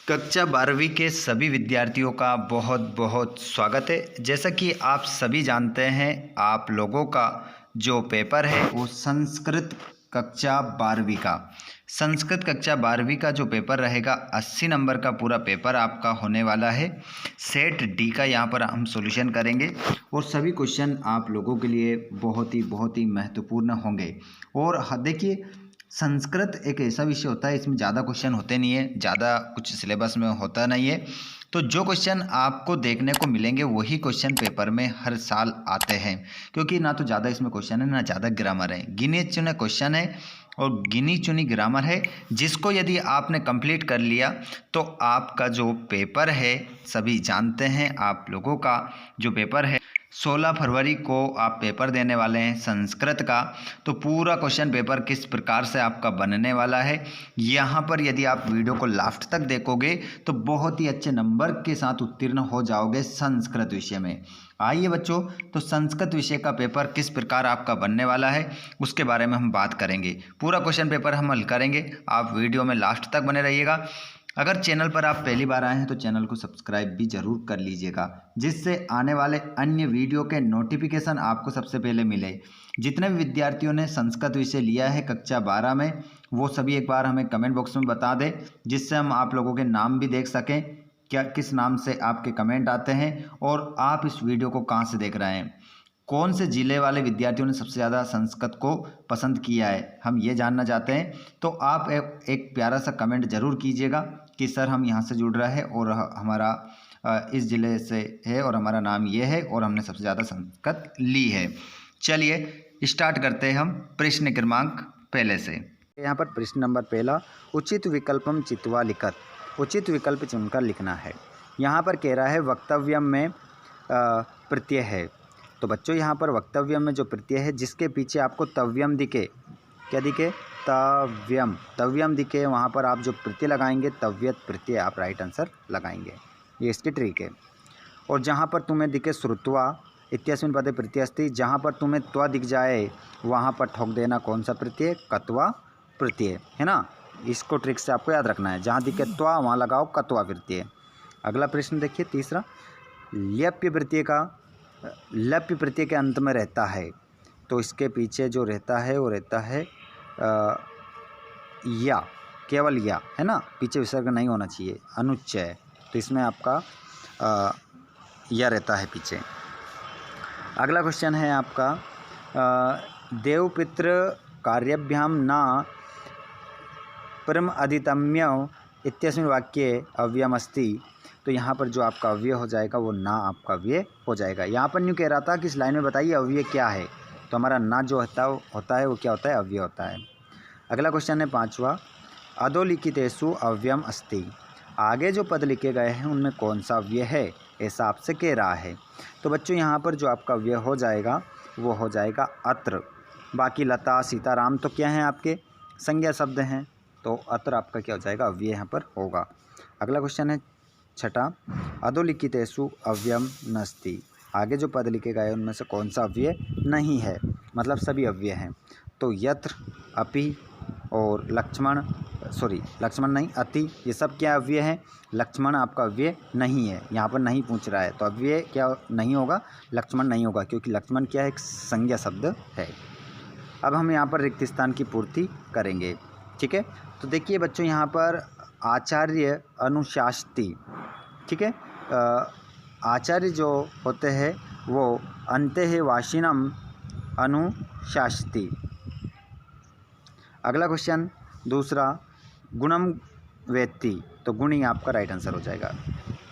कक्षा 12वीं के सभी विद्यार्थियों का बहुत बहुत स्वागत है। जैसा कि आप सभी जानते हैं, आप लोगों का जो पेपर है वो संस्कृत कक्षा 12वीं का जो पेपर रहेगा 80 नंबर का पूरा पेपर आपका होने वाला है। सेट डी का यहाँ पर हम सॉल्यूशन करेंगे और सभी क्वेश्चन आप लोगों के लिए बहुत ही महत्वपूर्ण होंगे। और देखिए, संस्कृत एक ऐसा विषय होता है, इसमें ज़्यादा क्वेश्चन होते नहीं है, ज़्यादा कुछ सिलेबस में होता नहीं है। तो जो क्वेश्चन आपको देखने को मिलेंगे वही क्वेश्चन पेपर में हर साल आते हैं, क्योंकि ना तो ज़्यादा इसमें क्वेश्चन है ना ज़्यादा ग्रामर है। गिने चुने क्वेश्चन है और गिनी चुनी ग्रामर है, जिसको यदि आपने कंप्लीट कर लिया तो आपका जो पेपर है, सभी जानते हैं आप लोगों का जो पेपर है 16 फरवरी को आप पेपर देने वाले हैं संस्कृत का। तो पूरा क्वेश्चन पेपर किस प्रकार से आपका बनने वाला है, यहाँ पर यदि आप वीडियो को लास्ट तक देखोगे तो बहुत ही अच्छे नंबर के साथ उत्तीर्ण हो जाओगे संस्कृत विषय में। आइए बच्चों, तो संस्कृत विषय का पेपर किस प्रकार आपका बनने वाला है उसके बारे में हम बात करेंगे। पूरा क्वेश्चन पेपर हम हल करेंगे, आप वीडियो में लास्ट तक बने रहिएगा। अगर चैनल पर आप पहली बार आए हैं तो चैनल को सब्सक्राइब भी जरूर कर लीजिएगा, जिससे आने वाले अन्य वीडियो के नोटिफिकेशन आपको सबसे पहले मिले। जितने भी विद्यार्थियों ने संस्कृत विषय लिया है कक्षा 12 में, वो सभी एक बार हमें कमेंट बॉक्स में बता दें, जिससे हम आप लोगों के नाम भी देख सकें, क्या किस नाम से आपके कमेंट आते हैं और आप इस वीडियो को कहाँ से देख रहे हैं। कौन से ज़िले वाले विद्यार्थियों ने सबसे ज़्यादा संस्कृत को पसंद किया है, हम ये जानना चाहते हैं। तो आप एक प्यारा सा कमेंट ज़रूर कीजिएगा कि सर हम यहाँ से जुड़ रहे हैं और हमारा इस ज़िले से है और हमारा नाम ये है और हमने सबसे ज़्यादा संस्कृत ली है। चलिए स्टार्ट करते हैं हम प्रश्न क्रमांक पहले से। यहाँ पर प्रश्न नंबर पहला, उचित विकल्पम चित्वा लिखत। उचित विकल्प चुनकर लिखना है। यहाँ पर कह रहा है वक्तव्यम में प्रत्यय है। तो बच्चों यहाँ पर वक्तव्यम में जो प्रत्यय है जिसके पीछे आपको तव्यम दिखे, क्या दिखे, तव्यम, तव्यम दिखे, वहाँ पर आप जो प्रत्यय लगाएंगे तव्यत प्रत्यय आप राइट आंसर लगाएंगे। ये इसकी ट्रिक है। और जहाँ पर तुम्हें दिखे श्रुत्वा इत्यस्मिन् पदे प्रत्यय अस्ति, जहाँ पर तुम्हें त्वा दिख जाए वहाँ पर ठोक देना कौन सा प्रत्यय, कत्वा प्रत्यय, है ना। इसको ट्रिक से आपको याद रखना है, जहाँ दिखे त्वा वहाँ लगाओ कत्वा प्रत्यय। अगला प्रश्न देखिए तीसरा, ल्यप्य प्रत्यय के अंत में रहता है। तो इसके पीछे जो रहता है वो रहता है या, केवल या, है ना, पीछे विसर्ग नहीं होना चाहिए, अनुच्चय। तो इसमें आपका या रहता है पीछे। अगला क्वेश्चन है आपका देवपितृ कार्यभ्याम न परम अधितम्य इत्यस्मिन् वाक्ये अव्ययम अस्ति। तो यहाँ पर जो आपका अव्यय हो जाएगा वो ना आपका अव्यय हो जाएगा। यहाँ पर न्यू कह रहा था कि इस लाइन में बताइए अव्यय क्या है, तो हमारा ना जो होता है वो क्या होता है, अव्यय होता है। अगला क्वेश्चन है पांचवा, अधोलिखितेषु अव्ययम अस्ति। आगे जो पद लिखे गए हैं उनमें कौन सा अव्यय है, ऐसा आपसे कह रहा है। तो बच्चों यहाँ पर जो आपका अव्यय हो जाएगा वो हो जाएगा अत्र। बाकी लता सीताराम तो क्या हैं, आपके संज्ञा शब्द हैं, तो अत्र आपका क्या हो जाएगा, अव्यय यहाँ पर होगा। अगला क्वेश्चन है छठा, अधोलिखितेषु अव्ययम नस्ति। आगे जो पद लिखे गए उनमें से कौन सा अव्यय नहीं है, मतलब सभी अव्यय हैं। तो यत्र, अपि और लक्ष्मण नहीं, अति, ये सब क्या अव्यय हैं। लक्ष्मण आपका अव्यय नहीं है, यहाँ पर नहीं पूछ रहा है, तो अव्यय क्या नहीं होगा, लक्ष्मण नहीं होगा, क्योंकि लक्ष्मण क्या है, एक संज्ञा शब्द है। अब हम यहाँ पर रिक्त स्थान की पूर्ति करेंगे, ठीक है। तो देखिए बच्चों यहाँ पर आचार्य अनुशास्ति, ठीक है, आचार्य जो होते हैं वो अन्ते वाशिनम अनुशास्ति। अगला क्वेश्चन दूसरा, गुणम वेत्ति, तो गुणी आपका राइट आंसर हो जाएगा।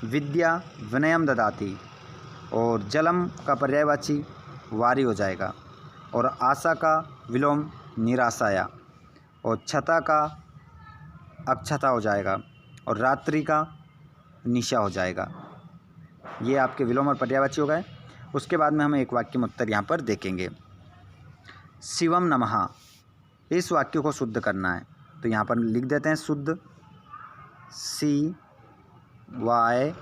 विद्या विनयम ददाति, और जलम का पर्यायवाची वारी हो जाएगा, और आशा का विलोम निराशाया, और छता का अक्षता हो जाएगा, और रात्रि का निशा हो जाएगा। ये आपके विलोम और पर्यायवाची हो गए। उसके बाद में हम एक वाक्य में उत्तर यहाँ पर देखेंगे। शिवम नमः, इस वाक्य को शुद्ध करना है, तो यहाँ पर लिख देते हैं शुद्ध, सी वाय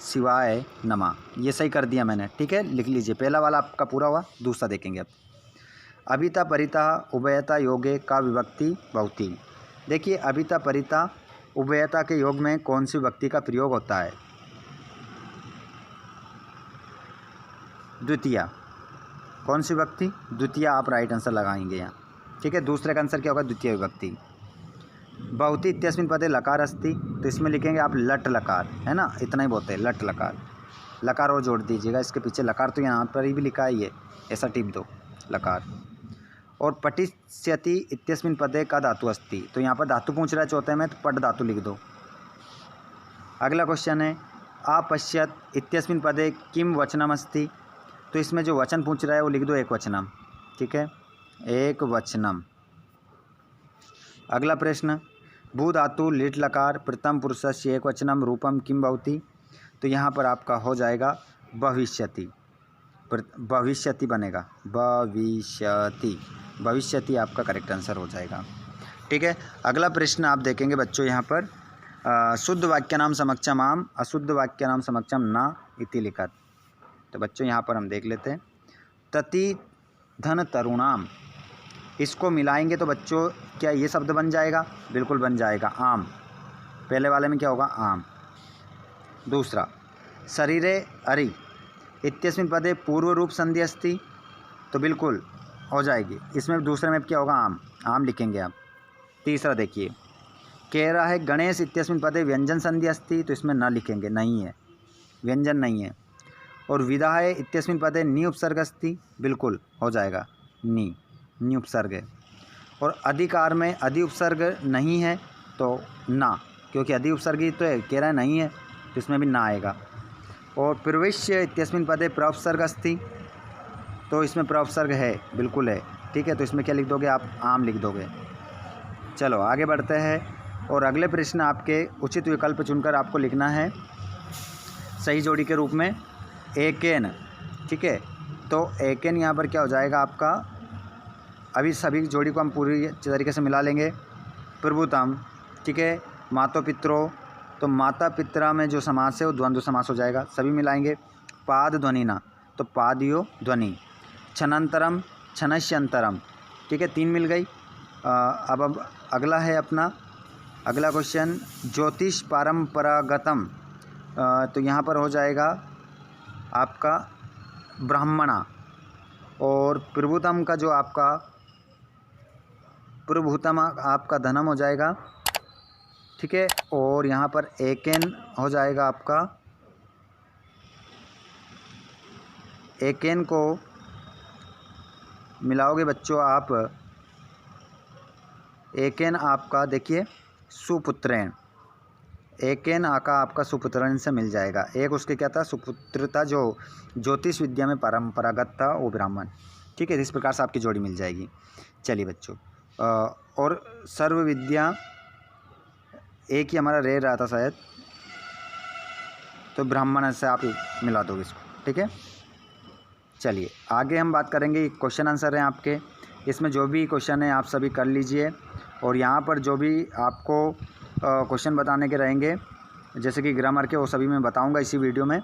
शिवाय नमः। ये सही कर दिया मैंने, ठीक है, लिख लीजिए। पहला वाला आपका पूरा हुआ, दूसरा देखेंगे अब। अभिता परिता उभयता योगे का विभक्ति भवति। देखिए अभिता परिता उभयता के योग में कौन सी विभक्ति का प्रयोग होता है? द्वितीया। कौन सी विभक्ति? द्वितीया आप राइट आंसर लगाएंगे यहाँ, ठीक है। दूसरे का आंसर क्या होगा? द्वितीय विभक्ति। बहुति इत्यस्मिन् पदे लकार अस्ति, तो इसमें लिखेंगे आप लट लकार, है ना, इतना ही बोलते हैं लट लकार। लकार और जोड़ दीजिएगा इसके पीछे, लकार तो यहाँ पर ही भी लिखा है, ये ऐसा टिप दो लकार। और पठिष्यति इत्यस्मिन् पदे का धातु अस्ति, तो यहाँ पर धातु पूछ रहा है चौथे में, तो पट धातु लिख दो। अगला क्वेश्चन है आपश्यत इत्यस्मिन् पदे किम वचनम अस्ति, तो इसमें जो वचन पूछ रहा है वो लिख दो एक वचनम, ठीक है, एक वचनम। अगला प्रश्न भू धातु लिट लकार प्रथम पुरुषस्य एक वचनम रूपम किम भवति, तो यहाँ पर आपका हो जाएगा भविष्यति, भविष्यति बनेगा, भविष्यति, भविष्यति आपका करेक्ट आंसर हो जाएगा, ठीक है। अगला प्रश्न आप देखेंगे बच्चों यहाँ पर शुद्ध वाक्य नाम समक्षम आम अशुद्ध वाक्य नाम समक्षम ना इति लिखत, तो बच्चों यहाँ पर हम देख लेते हैं तति धन तरुणाम, इसको मिलाएंगे तो बच्चों क्या ये शब्द बन जाएगा? बिल्कुल बन जाएगा, आम। पहले वाले में क्या होगा? आम। दूसरा शरीरे अरि इत्यस्मिन् पदे पूर्व रूप संधि अस्ति, तो बिल्कुल हो जाएगी, इसमें दूसरे में क्या होगा? आम, आम लिखेंगे आप। तीसरा देखिए कह रहा है गणेश इत्यस्मिन् पदे व्यंजन संधि अस्ति, तो इसमें न लिखेंगे, नहीं है, व्यंजन नहीं है। और विदाय इत्यस्मिन् पदे नि उपसर्ग अस्ति, बिल्कुल हो जाएगा, नी उपसर्ग है। और अधिकार में अधि उपसर्ग नहीं है तो ना, क्योंकि अधि उपसर्ग ही तो है, कह रहा है नहीं है, तो इसमें भी ना आएगा। और प्रविश्य इत्यस्मिन् पदे प्रउपसर्ग अस्ति, तो इसमें प्रउपसर्ग है, बिल्कुल है, ठीक है, तो इसमें क्या लिख दोगे आप? आम लिख दोगे। चलो आगे बढ़ते हैं और अगले प्रश्न आपके उचित विकल्प चुनकर आपको लिखना है सही जोड़ी के रूप में एकेन, ठीक है। तो एकेन यहाँ पर क्या हो जाएगा आपका? अभी सभी जोड़ी को हम पूरी तरीके से मिला लेंगे। प्रभुतम, ठीक है, मातो पित्रो, तो माता पित्रा में जो समास है वो द्वंद्व समास हो जाएगा, सभी मिलाएंगे। पाद ध्वनिना, तो पादियो ध्वनि। क्षणांतरम, क्षणस्यंतरम, ठीक है, 3 मिल गई। अब अगला है अपना अगला क्वेश्चन ज्योतिष पारंपरागतम, तो यहाँ पर हो जाएगा आपका ब्राह्मणा। और प्रभुतम का जो आपका प्रभुतम आपका धनम हो जाएगा, ठीक है। और यहाँ पर एकेन हो जाएगा आपका, एकेन को मिलाओगे बच्चों आप, एकेन आपका देखिए सुपुत्रेण, एकेन आका आपका सुपुत्रेण से मिल जाएगा। एक उसके क्या था? सुपुत्रता, जो ज्योतिष विद्या में परंपरागत था वो ब्राह्मण, ठीक है। इस प्रकार से आपकी जोड़ी मिल जाएगी। चलिए बच्चों, और सर्व विद्या एक ही हमारा रह रहा था शायद, तो ब्राह्मण से आप मिला दोगे इसको, ठीक है। चलिए आगे हम बात करेंगे, क्वेश्चन आंसर हैं आपके, इसमें जो भी क्वेश्चन है आप सभी कर लीजिए। और यहाँ पर जो भी आपको क्वेश्चन बताने के रहेंगे जैसे कि ग्रामर के, वो सभी मैं बताऊँगा इसी वीडियो में।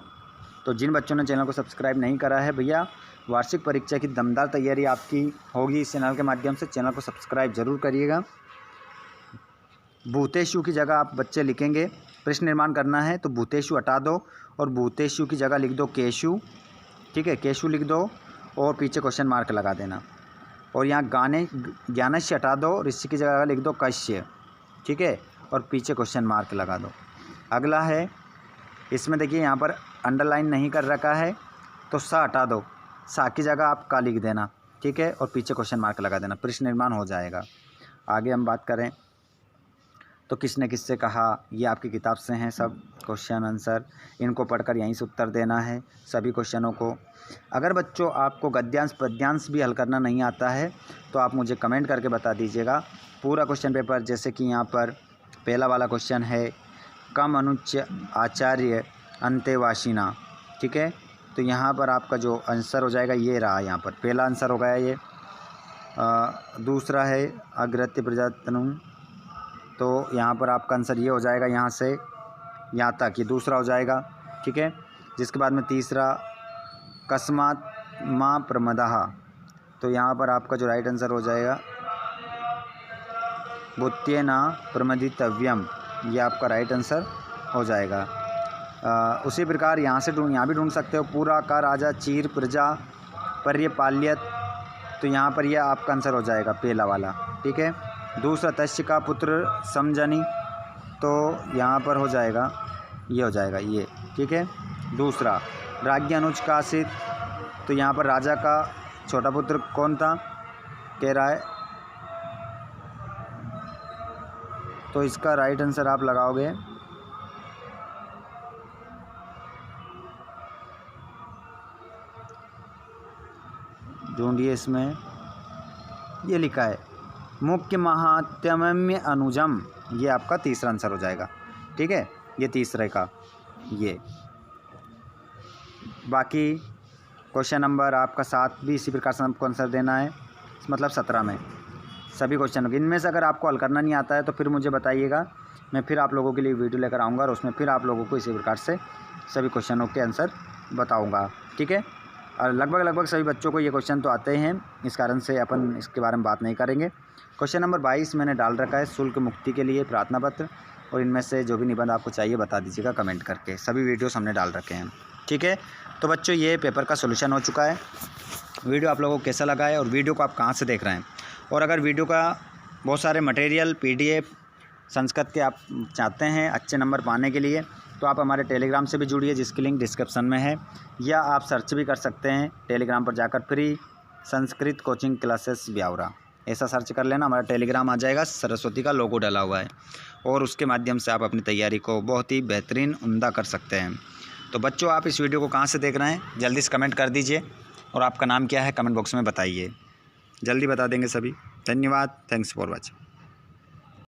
तो जिन बच्चों ने चैनल को सब्सक्राइब नहीं करा है भैया, वार्षिक परीक्षा की दमदार तैयारी आपकी होगी इस चैनल के माध्यम से, चैनल को सब्सक्राइब जरूर करिएगा। भूतेषु की जगह आप बच्चे लिखेंगे, प्रश्न निर्माण करना है तो भूतेषु हटा दो और भूतेषु की जगह लिख दो केशु, ठीक है, केशु लिख दो और पीछे क्वेश्चन मार्क लगा देना। और यहाँ ज्ञानस्य हटा दो, ऋषि की जगह लिख दो कश्य, ठीक है, और पीछे क्वेश्चन मार्क लगा दो। अगला है इसमें देखिए यहाँ पर अंडरलाइन नहीं कर रखा है तो सा हटा दो, सा की जगह आप का लिख देना, ठीक है, और पीछे क्वेश्चन मार्क लगा देना, प्रश्न निर्माण हो जाएगा। आगे हम बात करें तो किसने किससे कहा, ये आपकी किताब से हैं सब क्वेश्चन आंसर, इनको पढ़कर यहीं से उत्तर देना है सभी क्वेश्चनों को। अगर बच्चों आपको गद्यांश पद्यांश भी हल करना नहीं आता है तो आप मुझे कमेंट करके बता दीजिएगा। पूरा क्वेश्चन पेपर, जैसे कि यहाँ पर पहला वाला क्वेश्चन है कम अनुच्य आचार्य अंतेवासिना, ठीक है, तो यहाँ पर आपका जो आंसर हो जाएगा ये रहा, यहाँ पर पहला आंसर हो गया ये। दूसरा है अग्रत्य प्रजातनु, तो यहाँ पर आपका आंसर ये हो जाएगा, यहाँ से यहाँ तक ये दूसरा हो जाएगा, ठीक है। जिसके बाद में तीसरा कस्मात माँ प्रमदः, तो यहाँ पर आपका जो राइट आंसर हो जाएगा भूत्येन प्रमदितव्यम ये आपका राइट आंसर हो जाएगा। उसी प्रकार यहाँ से यहाँ भी ढूंढ सकते हो। पूरा का राजा चीर प्रजा पर्य पाल्यत, तो यहाँ पर यह आपका आंसर हो जाएगा पहला वाला, ठीक है। दूसरा तस्य का पुत्र समजनी, तो यहाँ पर हो जाएगा, ये हो जाएगा ये, ठीक है। दूसरा राज्ञ अनुज कासित, तो यहाँ पर राजा का छोटा पुत्र कौन था कह रहा है, तो इसका राइट आंसर आप लगाओगे ढूंढिए, इसमें ये लिखा है मुख्य महात्म्य अनुजम, ये आपका तीसरा आंसर हो जाएगा, ठीक है। ये तीसरे का ये। बाकी क्वेश्चन नंबर आपका 7 भी इसी प्रकार से आपको आंसर देना है, मतलब 17 में सभी क्वेश्चनों के। इनमें से अगर आपको हल करना नहीं आता है तो फिर मुझे बताइएगा, मैं फिर आप लोगों के लिए वीडियो लेकर आऊँगा और उसमें फिर आप लोगों को इसी प्रकार से सभी क्वेश्चनों के आंसर बताऊँगा, ठीक है। और लगभग सभी बच्चों को ये क्वेश्चन तो आते हैं, इस कारण से अपन इसके बारे में बात नहीं करेंगे। क्वेश्चन नंबर 22 मैंने डाल रखा है शुल्क मुक्ति के लिए प्रार्थना पत्र, और इनमें से जो भी निबंध आपको चाहिए बता दीजिएगा कमेंट करके। सभी वीडियोस हमने डाल रखे हैं, ठीक है। तो बच्चों ये पेपर का सोल्यूशन हो चुका है। वीडियो आप लोगों को कैसा लगा है और वीडियो को आप कहाँ से देख रहे हैं, और अगर वीडियो का बहुत सारे मटेरियल PDF संस्कृत के आप चाहते हैं अच्छे नंबर पाने के लिए, तो आप हमारे टेलीग्राम से भी जुड़िए, जिसकी लिंक डिस्क्रिप्शन में है, या आप सर्च भी कर सकते हैं टेलीग्राम पर जाकर free Sanskrit coaching classes Biaora, ऐसा सर्च कर लेना, हमारा टेलीग्राम आ जाएगा, सरस्वती का लोगो डला हुआ है, और उसके माध्यम से आप अपनी तैयारी को बहुत ही बेहतरीन उम्दा कर सकते हैं। तो बच्चों आप इस वीडियो को कहाँ से देख रहे हैं जल्दी से कमेंट कर दीजिए, और आपका नाम क्या है कमेंट बॉक्स में बताइए, जल्दी बता देंगे सभी। धन्यवाद, थैंक्स फॉर वॉचिंग।